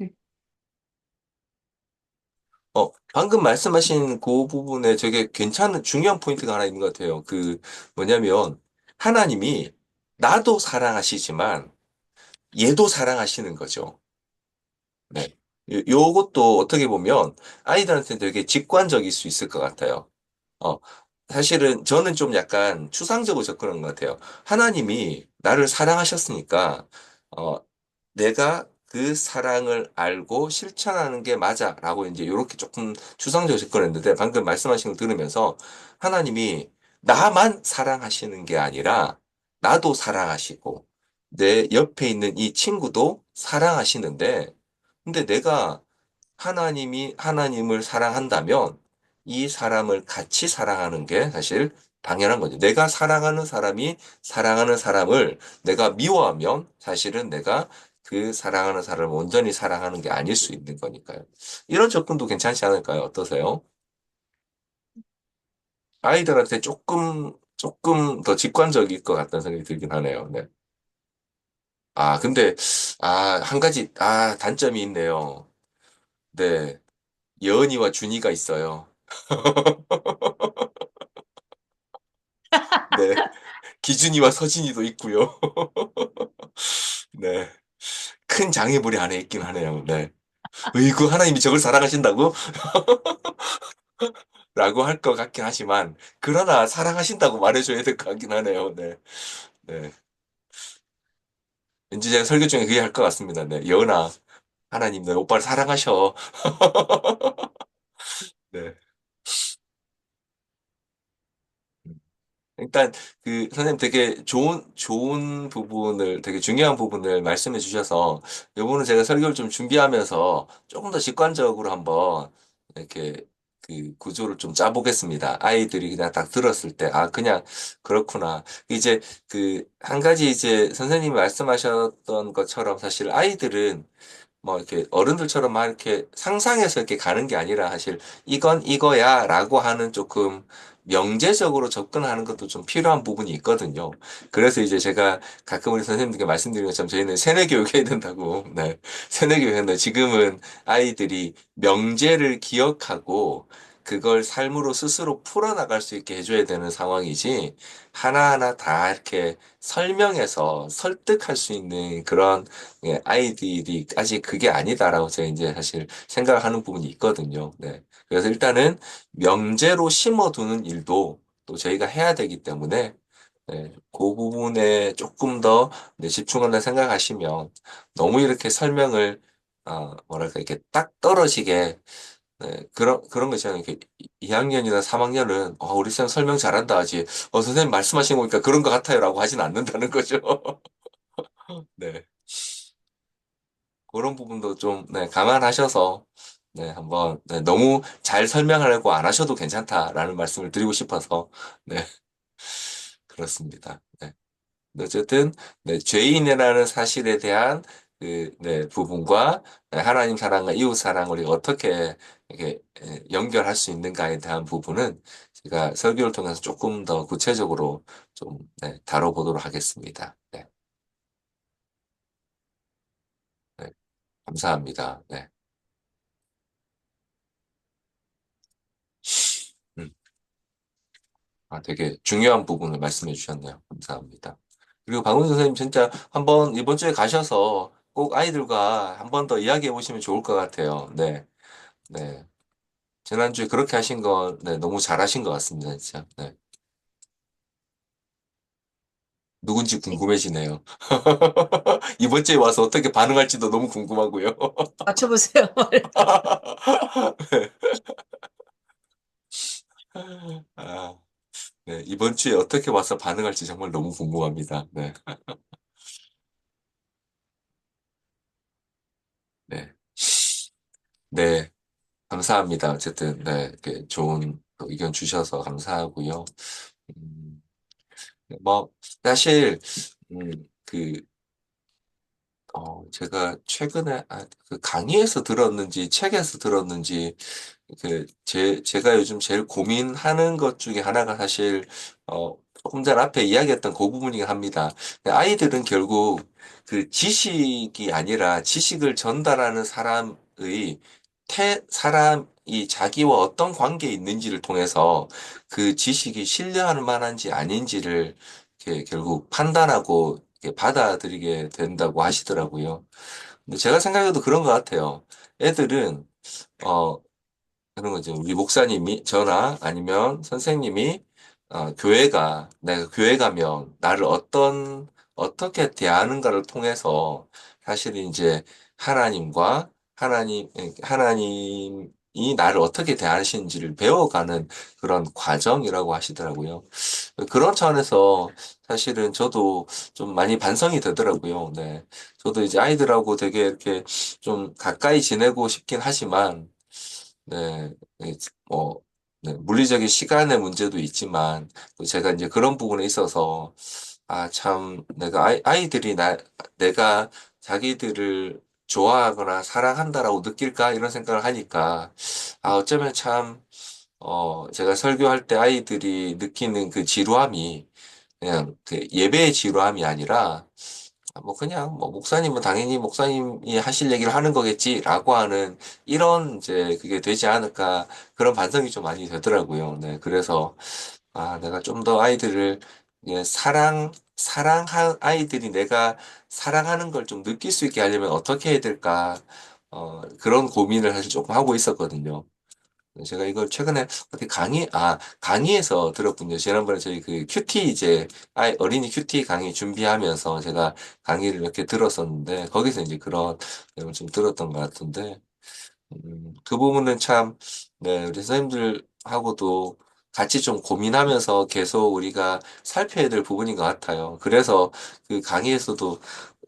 방금 말씀하신 그 부분에 되게 괜찮은 중요한 포인트가 하나 있는 것 같아요. 뭐냐면, 하나님이 나도 사랑하시지만, 얘도 사랑하시는 거죠. 네. 요것도 어떻게 보면, 아이들한테 되게 직관적일 수 있을 것 같아요. 어, 사실은 저는 좀 약간 추상적으로 접근한 것 같아요. 하나님이 나를 사랑하셨으니까, 어, 내가 그 사랑을 알고 실천하는 게 맞아라고 이제 이렇게 조금 추상적으로 접근했는데 방금 말씀하신 걸 들으면서 하나님이 나만 사랑하시는 게 아니라 나도 사랑하시고 내 옆에 있는 이 친구도 사랑하시는데 근데 내가 하나님이 하나님을 사랑한다면 이 사람을 같이 사랑하는 게 사실 당연한 거죠. 내가 사랑하는 사람이 사랑하는 사람을 내가 미워하면 사실은 내가 그 사랑하는 사람을 온전히 사랑하는 게 아닐 수 있는 거니까요. 이런 접근도 괜찮지 않을까요? 어떠세요? 아이들한테 조금 더 직관적일 것 같다는 생각이 들긴 하네요. 네. 근데, 한 가지, 단점이 있네요. 네. 여은이와 준이가 있어요. 네. 기준이와 서진이도 있고요. 네. 큰 장애물이 안에 있긴 하네요. 네. 으이구, 하나님이 저걸 사랑하신다고? 라고 할 것 같긴 하지만, 그러나 사랑하신다고 말해줘야 될 것 같긴 하네요. 네. 네. 왠지 제가 설교 중에 그게 할 것 같습니다. 네. 여은아, 하나님 너 오빠를 사랑하셔. 네. 일단 그 선생님 되게 좋은 부분을 되게 중요한 부분을 말씀해 주셔서 이 부분은 제가 설교를 좀 준비하면서 조금 더 직관적으로 한번 이렇게 그 구조를 좀 짜보겠습니다. 아이들이 그냥 딱 들었을 때 아 그냥 그렇구나. 이제 그 한 가지 이제 선생님이 말씀하셨던 것처럼 사실 아이들은 뭐 이렇게 어른들처럼 막 이렇게 상상해서 이렇게 가는 게 아니라 사실 이건 이거야라고 하는 조금 명제적으로 접근하는 것도 좀 필요한 부분이 있거든요. 그래서 이제 제가 가끔 우리 선생님들께 말씀드린 것처럼 저희는 세뇌 교육해야 된다고. 네. 세뇌 교육인데 지금은 아이들이 명제를 기억하고 그걸 삶으로 스스로 풀어나갈 수 있게 해줘야 되는 상황이지 하나하나 다 이렇게 설명해서 설득할 수 있는 그런 예, 아이들이 아직 그게 아니다라고 제가 이제 사실 생각하는 부분이 있거든요. 네. 그래서 일단은 명제로 심어두는 일도 또 저희가 해야 되기 때문에 네, 그 부분에 조금 더 네, 집중한다 생각하시면 너무 이렇게 설명을 뭐랄까 이렇게 딱 떨어지게 네, 그런 거 있잖아요. 이렇게 2학년이나 3학년은 우리 쌤 설명 잘한다 하지. 선생님 말씀하신 거 보니까 그런 것 같아요라고 하진 않는다는 거죠. 네. 그런 부분도 좀, 네, 감안하셔서, 네, 한번, 네, 너무 잘 설명하려고 안 하셔도 괜찮다라는 말씀을 드리고 싶어서, 네, 그렇습니다. 네. 어쨌든, 네, 죄인이라는 사실에 대한 그, 네, 부분과 네, 하나님 사랑과 이웃 사랑을 어떻게 이렇게 연결할 수 있는가에 대한 부분은 제가 설교를 통해서 조금 더 구체적으로 좀, 네, 다뤄보도록 하겠습니다. 네, 네, 감사합니다. 네. 음. 되게 중요한 부분을 말씀해 주셨네요. 감사합니다. 그리고 박원 선생님 진짜 한번 이번 주에 가셔서 꼭 아이들과 한번 더 이야기해 보시면 좋을 것 같아요. 네, 네. 지난주에 그렇게 하신 거, 네, 너무 잘하신 것 같습니다. 진짜. 네. 누군지 궁금해지네요. 이번 주에 와서 어떻게 반응할지도 너무 궁금하고요. 맞춰보세요. 아, 네. 이번 주에 어떻게 와서 반응할지 정말 너무 궁금합니다. 네, 네. 네. 감사합니다. 어쨌든, 네, 이렇게 좋은 의견 주셔서 감사하고요. 음, 뭐, 사실, 그, 제가 최근에, 그 강의에서 들었는지, 책에서 들었는지, 제가 요즘 제일 고민하는 것 중에 하나가 사실, 조금 전 앞에 이야기했던 그 부분이긴 합니다. 아이들은 결국 그 지식이 아니라 지식을 전달하는 사람의 사람이 자기와 어떤 관계에 있는지를 통해서 그 지식이 신뢰할 만한지 아닌지를 이렇게 결국 판단하고 이렇게 받아들이게 된다고 하시더라고요. 근데 제가 생각해도 그런 것 같아요. 애들은, 어, 그런 거죠. 우리 목사님이 저나 아니면 선생님이 내가 교회 가면 나를 어떻게 대하는가를 통해서 사실 이제 하나님이 나를 어떻게 대하시는지를 배워가는 그런 과정이라고 하시더라고요. 그런 차원에서 사실은 저도 좀 많이 반성이 되더라고요. 네. 저도 이제 아이들하고 되게 이렇게 좀 가까이 지내고 싶긴 하지만 네, 네, 뭐, 네, 물리적인 시간의 문제도 있지만, 또 제가 이제 그런 부분에 있어서, 참, 아이들이 내가 자기들을 좋아하거나 사랑한다라고 느낄까? 이런 생각을 하니까, 어쩌면 참, 제가 설교할 때 아이들이 느끼는 그 지루함이, 그냥 그 예배의 지루함이 아니라, 뭐 그냥 뭐 목사님은 당연히 목사님이 하실 얘기를 하는 거겠지라고 하는 이런 이제 그게 되지 않을까 그런 반성이 좀 많이 되더라고요. 네, 그래서 내가 좀 더 아이들을 예, 사랑한 아이들이 내가 사랑하는 걸 좀 느낄 수 있게 하려면 어떻게 해야 될까 그런 고민을 사실 조금 하고 있었거든요. 제가 이걸 최근에 어디 강의에서 들었군요. 지난번에 저희 그 큐티 이제 어린이 큐티 강의 준비하면서 제가 강의를 몇 개 들었었는데 거기서 이제 그런 내용을 좀 들었던 것 같은데 그 부분은 참, 네, 우리 선생님들하고도 같이 좀 고민하면서 계속 우리가 살펴야 될 부분인 것 같아요. 그래서 그 강의에서도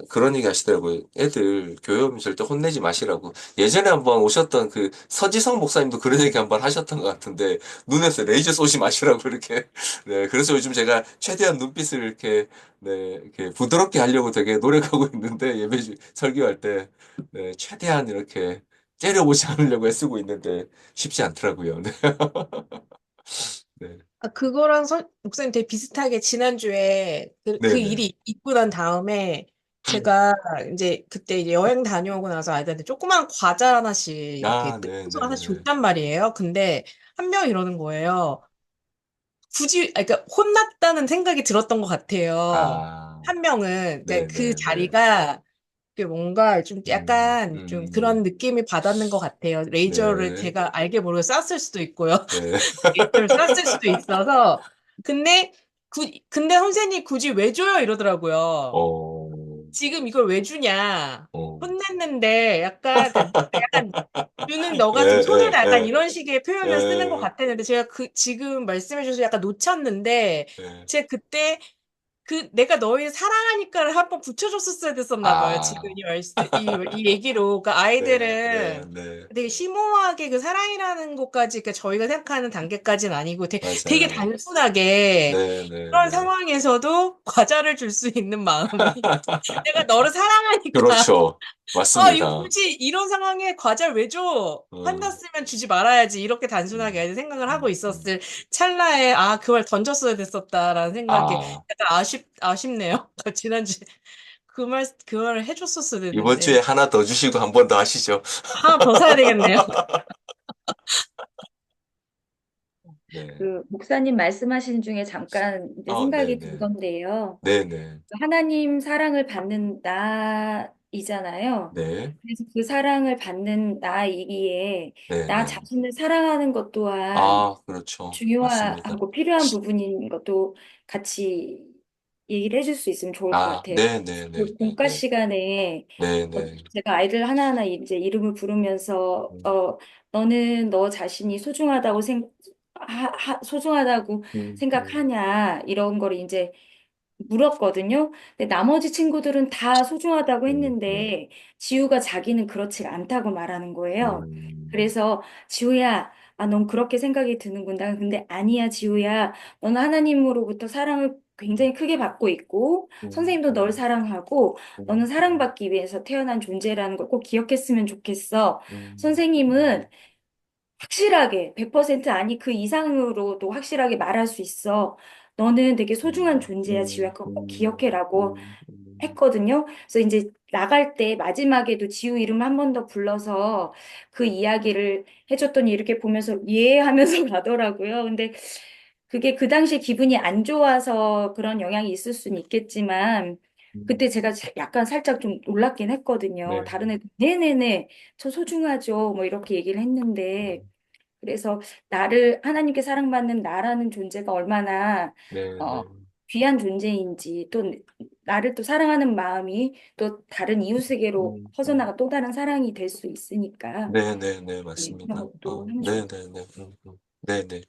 그런 얘기 하시더라고요. 애들 교육하면 절대 혼내지 마시라고. 예전에 한번 오셨던 그 서지성 목사님도 그런 얘기 한번 하셨던 것 같은데, 눈에서 레이저 쏘지 마시라고 이렇게. 네, 그래서 요즘 제가 최대한 눈빛을 이렇게, 네, 이렇게 부드럽게 하려고 되게 노력하고 있는데, 설교할 때, 네, 최대한 이렇게 째려보지 않으려고 애쓰고 있는데 쉽지 않더라고요. 네. 네. 그거랑 목사님 되게 비슷하게 지난주에 그 네네. 일이 있고 난 다음에 제가 이제 그때 이제 여행 다녀오고 나서 아이들한테 조그만 과자 하나씩 이렇게 뜯어서 하나씩 네네네. 줬단 말이에요. 근데 한 명이 이러는 거예요. 그러니까 혼났다는 생각이 들었던 것 같아요. 아, 한 명은, 그러니까 그 네네네. 자리가 뭔가 좀 음, 약간 좀 음, 그런 느낌이 받았는 것 같아요. 레이저를 네, 제가 알게 모르게 쐈을 수도 있고요. 네. 레이저를 쐈을 수도 있어서. 근데, 근데 선생님 굳이 왜 줘요? 이러더라고요. 어, 지금 이걸 왜 주냐? 어. 혼냈는데 약간 주는 너가 좀 예, 예, 손해다. 약간 예, 이런 식의 표현을 쓰는 것 예, 같았는데 제가 지금 말씀해 주셔서 약간 놓쳤는데 예. 제가 그때 내가 너희를 사랑하니까를 한번 붙여줬었어야 됐었나 봐요. 지금 아, 이 얘기로. 그러니까 네, 네, 아이들은 네. 되게 심오하게 그 사랑이라는 것까지, 그러니까 저희가 생각하는 단계까지는 아니고 되게 맞아요. 단순하게 네, 네, 그런 네. 상황에서도 과자를 줄 수 있는 마음이 내가 너를 사랑하니까 그렇죠. 이거 맞습니다. 굳이 이런 상황에 과자를 왜 줘? 음, 환났으면 주지 말아야지. 이렇게 음, 단순하게 생각을 하고 음. 있었을 찰나에, 그 말 던졌어야 됐었다라는 생각에 아, 약간 아쉽네요. 지난주에 그 말을 해줬었어야 이번 됐는데. 주에 하나 더 주시고 한 번 더 하시죠. 하나 더 사야 되겠네요. 네. 그 목사님 말씀하신 중에 잠깐 이제 생각이 네네. 들건데요. 네네. 하나님 사랑을 받는 나이잖아요. 네. 그래서 그 사랑을 받는 나이기에 나 네네. 자신을 사랑하는 것 또한 아, 그렇죠. 맞습니다. 중요하고 필요한 부분인 것도 같이 얘기를 해줄 수 있으면 좋을 것 아, 같아요. 그 공과 네네네네네. 시간에 네네. 제가 아이들 하나하나 이제 이름을 부르면서 음, 너는 너 자신이 소중하다고 음, 음, 생각하냐 이런 거를 이제 물었거든요. 근데 나머지 친구들은 다 소중하다고 음, 음, 했는데 지우가 자기는 그렇지 않다고 말하는 거예요. 음, 그래서 지우야, 넌 그렇게 생각이 드는구나. 근데 아니야, 지우야. 너는 하나님으로부터 사랑을 굉장히 크게 받고 있고 음, 선생님도 널 음, 사랑하고 너는 음, 사랑받기 위해서 태어난 존재라는 걸 꼭 기억했으면 좋겠어. 음, 선생님은 확실하게 100% 아니 그 이상으로도 확실하게 말할 수 있어. 너는 되게 소중한 존재야, 지우야. 그거 꼭 기억해라고 했거든요. 그래서 이제 나갈 때 마지막에도 지우 이름 한 번 더 불러서 그 이야기를 해줬더니 이렇게 보면서 예 하면서 가더라고요. 근데 그게 그 당시에 기분이 안 좋아서 그런 영향이 있을 수는 있겠지만 그때 제가 약간 살짝 좀 놀랍긴 했거든요. 네. 다른 애들 네네네 저 소중하죠. 뭐 이렇게 얘기를 했는데 그래서 하나님께 사랑받는 나라는 존재가 얼마나 네, 어, 네. 귀한 존재인지 또 나를 또 사랑하는 마음이 또 다른 이웃에게로 음. 퍼져나가 또 다른 사랑이 될 수 있으니까 네네네, 네, 그런 맞습니다. 것도 하면 좋을 것 네네네. 네네.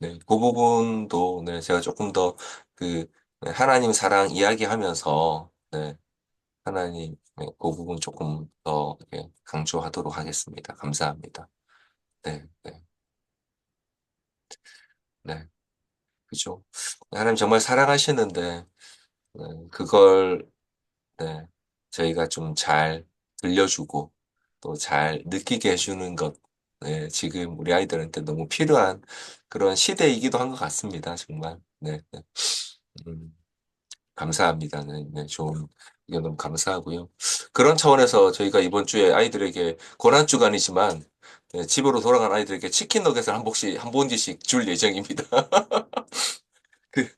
네, 그 부분도, 네, 제가 조금 더, 그, 네, 하나님 사랑 이야기하면서, 네, 하나님, 네, 그 부분 조금 더 예, 강조하도록 하겠습니다. 감사합니다. 네, 네, 네, 그죠. 하나님 정말 사랑하시는데, 네, 그걸, 네, 저희가 좀 잘 들려주고, 또 잘 느끼게 해주는 것, 네, 지금 우리 아이들한테 너무 필요한 그런 시대이기도 한 것 같습니다. 정말. 네, 네. 음, 감사합니다. 네, 네, 좋은 의견 너무 감사하고요. 그런 차원에서 저희가 이번 주에 아이들에게 고난주간이지만, 네, 집으로 돌아간 아이들에게 치킨 너겟을 한 봉지씩 줄 예정입니다. 그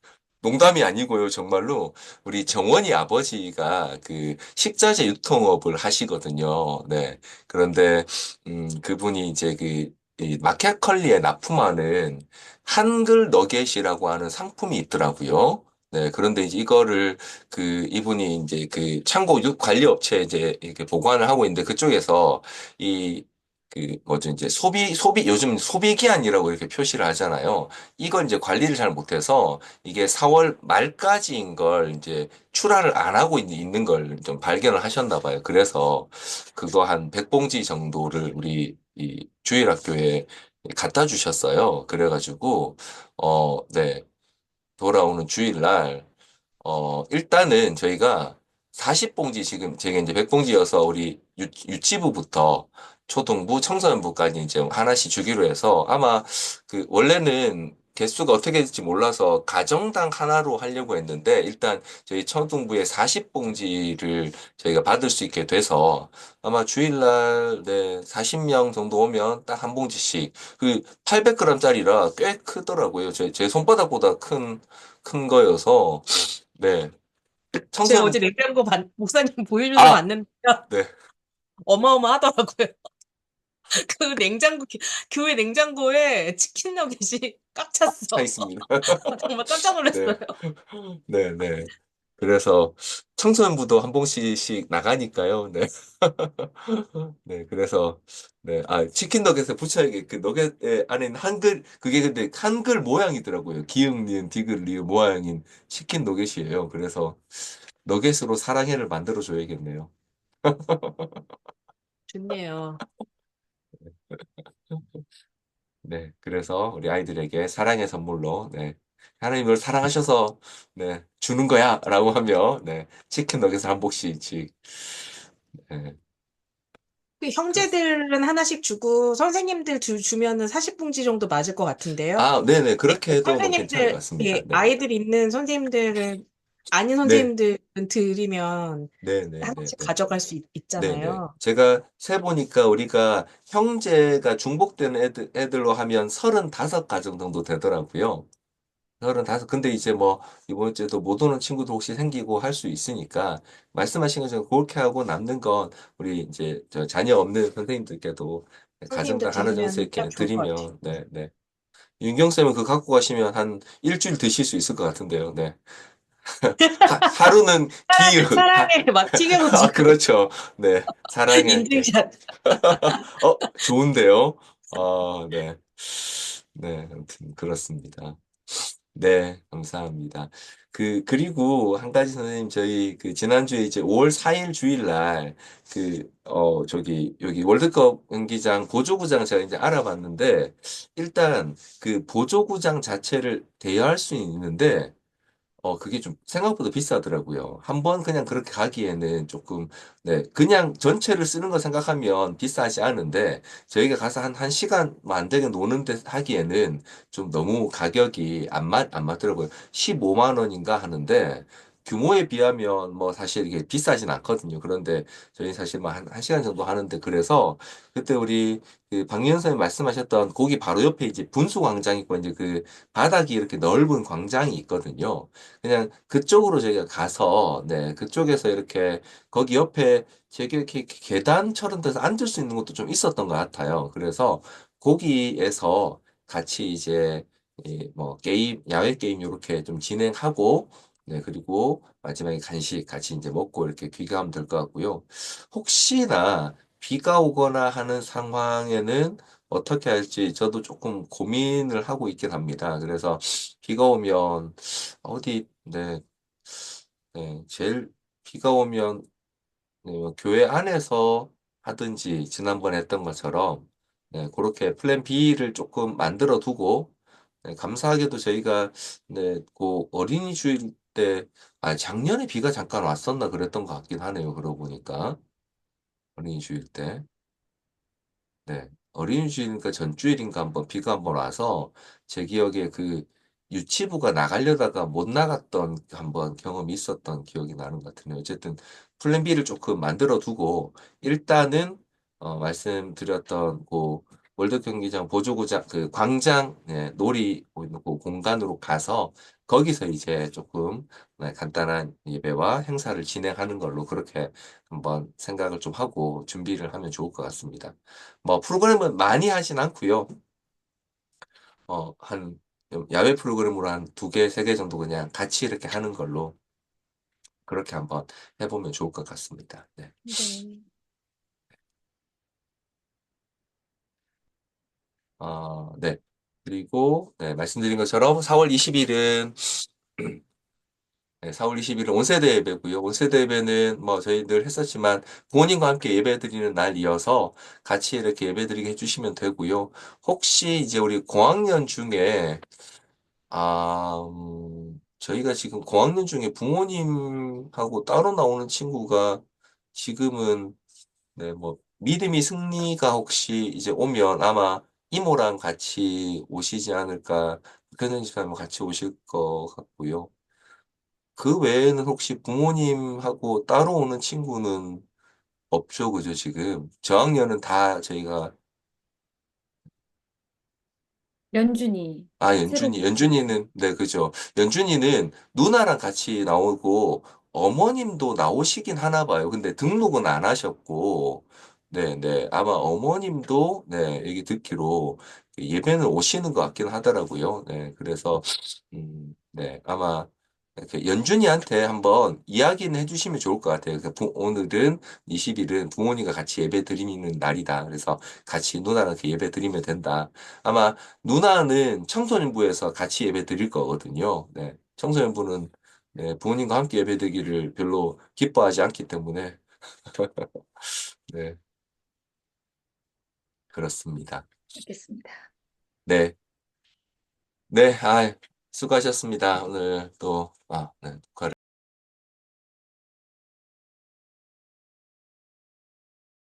농담이 아니고요. 정말로 우리 정원이 아버지가 그 식자재 유통업을 하시거든요. 네. 그런데 그분이 이제 그 이 마켓컬리에 납품하는 한글 너겟이라고 하는 상품이 있더라고요. 네, 그런데 이제 이거를 이분이 이제 창고 관리 업체에 이제 이렇게 보관을 하고 있는데 그쪽에서 이 뭐죠, 이제 요즘 소비기한이라고 이렇게 표시를 하잖아요. 이걸 이제 관리를 잘 못해서 이게 4월 말까지인 걸 이제 출하를 안 하고 있는 걸 좀 발견을 하셨나 봐요. 그래서 그거 한 100봉지 정도를 우리 이 주일학교에 갖다 주셨어요. 그래가지고, 네. 돌아오는 주일날, 일단은 저희가 40봉지 지금 제가 이제 100봉지여서 우리 유치부부터 초등부, 청소년부까지 이제 하나씩 주기로 해서 아마 원래는 개수가 어떻게 될지 몰라서 가정당 하나로 하려고 했는데 일단 저희 초등부에 40봉지를 저희가 받을 수 있게 돼서 아마 주일날 네, 40명 정도 오면 딱 한 봉지씩 800g짜리라 꽤 크더라고요. 제 손바닥보다 큰 거여서 네. 제가 청소년 어제 냉장고 목사님 보여줘서 아, 봤는데 네. 어마어마하더라고요. 그 교회 냉장고에 치킨 너겟이 꽉 차 찼어. 있습니다. 정말 깜짝 네. 놀랐어요. 네, 네. 그래서 청소년부도 한 봉씩 나가니까요. 네. 네, 그래서 네. 치킨 너겟에 붙여야겠 너겟에 안에 한글 그게 근데 한글 모양이더라고요. 기역 니은 디귿 리을 모양인 치킨 너겟이에요. 그래서 너겟으로 사랑해를 만들어 줘야겠네요. 좋네요. 네, 그래서 우리 아이들에게 사랑의 선물로, 네, 하나님을 사랑하셔서, 네, 주는 거야, 라고 하며, 네, 치킨 너겟을 한 복씩씩, 네, 그 그렇습니다. 형제들은 하나씩 주고 선생님들 주면은 40봉지 정도 맞을 것 같은데요. 네네, 예, 그렇게 해도 뭐 괜찮을 것 선생님들, 같습니다. 예, 네, 아이들 있는 선생님들은, 아닌 네, 선생님들은 드리면 네네네네. 하나씩 가져갈 수 네네. 있잖아요. 제가 세보니까 우리가 형제가 중복되는 애들로 하면 35가정 정도 되더라고요. 35. 근데 이제 뭐, 이번 주에도 못 오는 친구도 혹시 생기고 할 수 있으니까, 말씀하신 것처럼 그렇게 하고 남는 건, 우리 이제, 자녀 없는 선생님들께도 선생님들 가정당 하나 정도씩 드리면 딱 이렇게 좋을 것 같아요. 드리면, 네, 네. 윤경쌤은 그거 갖고 가시면 한 일주일 드실 수 있을 것 같은데요, 네. 하루는 기육, 사랑에 막 튀겨가지고 그렇죠. 네. 사랑의, 네. 인증샷. 좋은데요? 네. 네, 아무튼 그렇습니다. 네, 감사합니다. 그리고 한 가지 선생님, 저희 지난주에 이제 5월 4일 주일날, 여기 월드컵 경기장 보조구장 제가 이제 알아봤는데, 일단 보조구장 자체를 대여할 수 있는데, 그게 좀 생각보다 비싸더라고요. 한번 그냥 그렇게 가기에는 조금, 네, 그냥 전체를 쓰는 거 생각하면 비싸지 않은데, 저희가 가서 한 시간 안 되게 노는데 하기에는 좀 너무 가격이 안 맞더라고요. 15만 원인가 하는데, 규모에 비하면 뭐 사실 이게 비싸진 않거든요. 그런데 저희 사실 뭐 한 시간 정도 하는데, 그래서 그때 우리 박미연 선생님 말씀하셨던 거기 바로 옆에 이제 분수광장 있고 이제 바닥이 이렇게 넓은 광장이 있거든요. 그냥 그쪽으로 저희가 가서, 네, 그쪽에서 이렇게, 거기 옆에 되게 이렇게 계단처럼 돼서 앉을 수 있는 것도 좀 있었던 것 같아요. 그래서 거기에서 같이 이제, 뭐, 야외 게임 이렇게 좀 진행하고, 네, 그리고 마지막에 간식 같이 이제 먹고 이렇게 귀가하면 될 것 같고요. 혹시나 비가 오거나 하는 상황에는 어떻게 할지 저도 조금 고민을 하고 있긴 합니다. 그래서 비가 오면 네, 네, 제일 비가 오면 네, 뭐 교회 안에서 하든지 지난번에 했던 것처럼 네, 그렇게 플랜 B를 조금 만들어 두고 네, 감사하게도 저희가 네, 어린이 주일 때 작년에 비가 잠깐 왔었나 그랬던 것 같긴 하네요. 그러고 보니까 어린이 주일 때. 네. 어린이 주일인가 전주일인가 한번 비가 한번 와서 제 기억에 유치부가 나가려다가 못 나갔던 한번 경험이 있었던 기억이 나는 것 같은데 어쨌든 플랜 B를 조금 만들어 두고 일단은 말씀드렸던 월드 경기장 보조구장 그 광장 네, 놀이 그 공간으로 가서 거기서 이제 조금 네, 간단한 예배와 행사를 진행하는 걸로 그렇게 한번 생각을 좀 하고 준비를 하면 좋을 것 같습니다. 뭐 프로그램은 많이 하진 않고요. 한 야외 프로그램으로 한 두 개, 세 개 정도 그냥 같이 이렇게 하는 걸로 그렇게 한번 해보면 좋을 것 같습니다. 네. 네. 네. 그리고 네, 말씀드린 것처럼 4월 20일은 네, 4월 20일은 온세대 예배고요. 온세대 예배는 뭐 저희 늘 했었지만 부모님과 함께 예배드리는 날이어서 같이 이렇게 예배드리게 해주시면 되고요. 혹시 이제 우리 고학년 중에 저희가 지금 고학년 중에 부모님하고 따로 나오는 친구가 지금은 네, 뭐 믿음이 승리가 혹시 이제 오면 아마 이모랑 같이 오시지 않을까. 그런 집사님 같이 오실 것 같고요. 그 외에는 혹시 부모님하고 따로 오는 친구는 없죠, 그죠, 지금? 저학년은 다 저희가, 연준이 새로 연준이는, 네, 그죠. 연준이는 누나랑 같이 나오고, 어머님도 나오시긴 하나 봐요. 근데 등록은 안 하셨고, 네, 네. 아마 어머님도, 네, 얘기 듣기로 예배는 오시는 것 같긴 하더라고요. 네, 그래서, 네, 아마 이렇게 연준이한테 한번 이야기는 해주시면 좋을 것 같아요. 오늘은 20일은 부모님과 같이 예배 드리는 날이다. 그래서 같이 누나랑 이렇게 예배 드리면 된다. 아마 누나는 청소년부에서 같이 예배 드릴 거거든요. 네, 청소년부는 네, 부모님과 함께 예배 드리기를 별로 기뻐하지 않기 때문에 네, 그렇습니다. 하겠습니다. 네, 네, 수고하셨습니다. 오늘 또, 네,